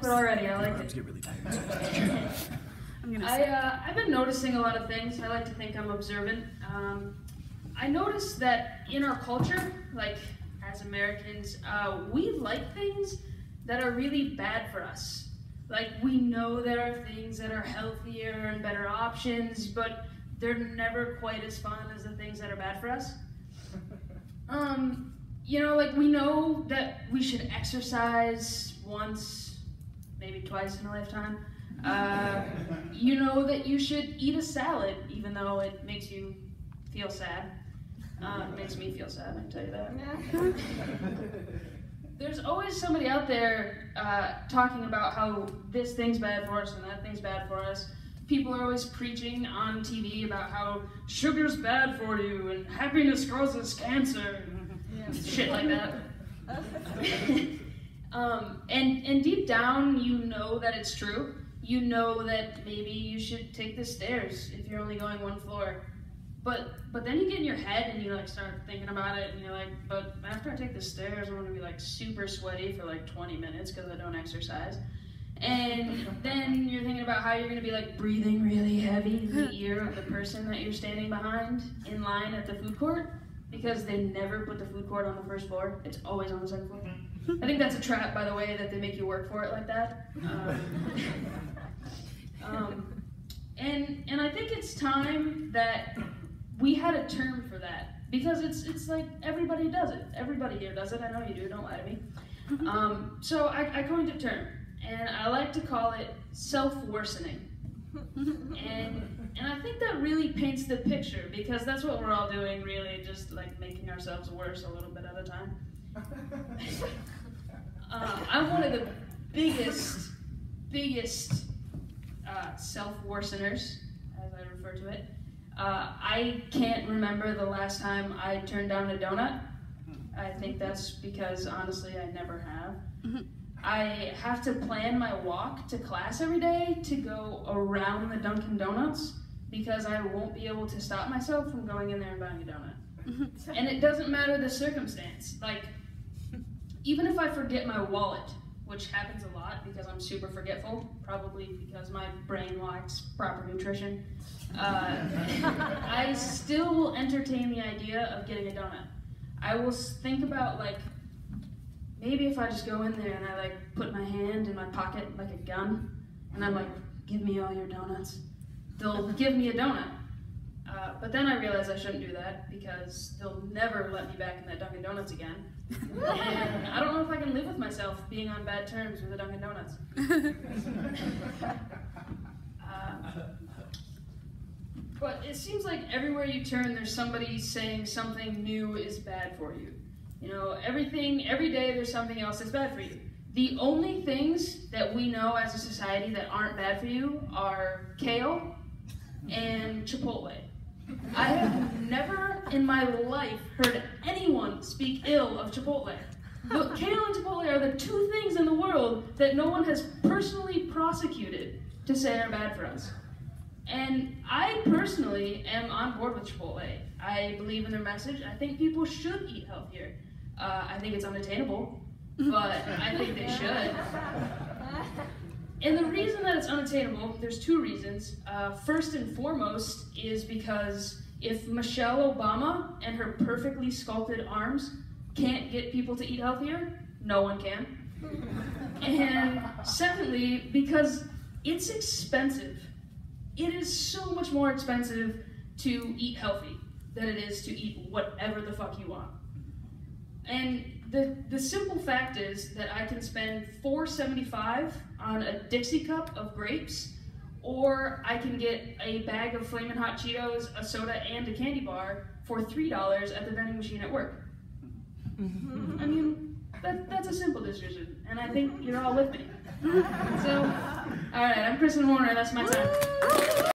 it already. I like it. Get really tired. I've been noticing a lot of things. I like to think I'm observant. I noticed that in our culture, like as Americans, we like things that are really bad for us. Like we know there are things that are healthier and better options, but they're never quite as fun as the things that are bad for us. You know, like we know that we should exercise once, maybe twice in a lifetime. You know that you should eat a salad, even though it makes you feel sad. It makes me feel sad, I can tell you that. There's always somebody out there talking about how this thing's bad for us and that thing's bad for us. People are always preaching on TV about how sugar's bad for you and happiness causes cancer and shit like that. And deep down, you know that it's true. You know that maybe you should take the stairs if you're only going one floor. But then you get in your head and you like start thinking about it and you're like, but after I take the stairs, I'm gonna be like super sweaty for like 20 minutes because I don't exercise. And then you're thinking about how you're gonna be like breathing really heavy in the ear of the person that you're standing behind in line at the food court because they never put the food court on the first floor. It's always on the second floor. I think that's a trap, by the way, that they make you work for it like that. And I think it's time that we had a term for that because it's like everybody does it. Everybody here does it. I know you do. Don't lie to me. So I coined a term, and I like to call it self-worsening. And I think that really paints the picture because that's what we're all doing, really, just like making ourselves worse a little bit at a time. I'm one of the biggest self-worseners, as I refer to it. I can't remember the last time I turned down a donut. I think that's because, honestly, I never have. I have to plan my walk to class every day to go around the Dunkin' Donuts because I won't be able to stop myself from going in there and buying a donut. And it doesn't matter the circumstance. Like, even if I forget my wallet, which happens a lot because I'm super forgetful, probably because my brain lacks proper nutrition, I still will entertain the idea of getting a donut. I will think about, like, maybe if I just go in there and I, like, put my hand in my pocket like a gun, and I'm like, give me all your donuts. They'll give me a donut. But then I realize I shouldn't do that because they'll never let me back in that Dunkin' Donuts again. And I don't know if I can live with myself being on bad terms with the Dunkin' Donuts. But it seems like everywhere you turn, there's somebody saying something new is bad for you. You know, every day there's something else that's bad for you. The only things that we know as a society that aren't bad for you are kale and Chipotle. I have never in my life heard anyone speak ill of Chipotle. But kale and Chipotle are the two things in the world that no one has personally prosecuted to say are bad for us. And I personally am on board with Chipotle. I believe in their message. I think people should eat healthier. I think it's unattainable, but I think they should. And the reason that it's unattainable, there's two reasons. First and foremost is because if Michelle Obama and her perfectly sculpted arms can't get people to eat healthier, no one can. And secondly, because it's expensive. It is so much more expensive to eat healthy than it is to eat whatever the fuck you want. And the simple fact is that I can spend $4.75 on a Dixie cup of grapes, or I can get a bag of Flamin' Hot Cheetos, a soda, and a candy bar for $3 at the vending machine at work. I mean, that's a simple decision, and I think you're all with me. So, alright, I'm Kristen Warner, that's my time.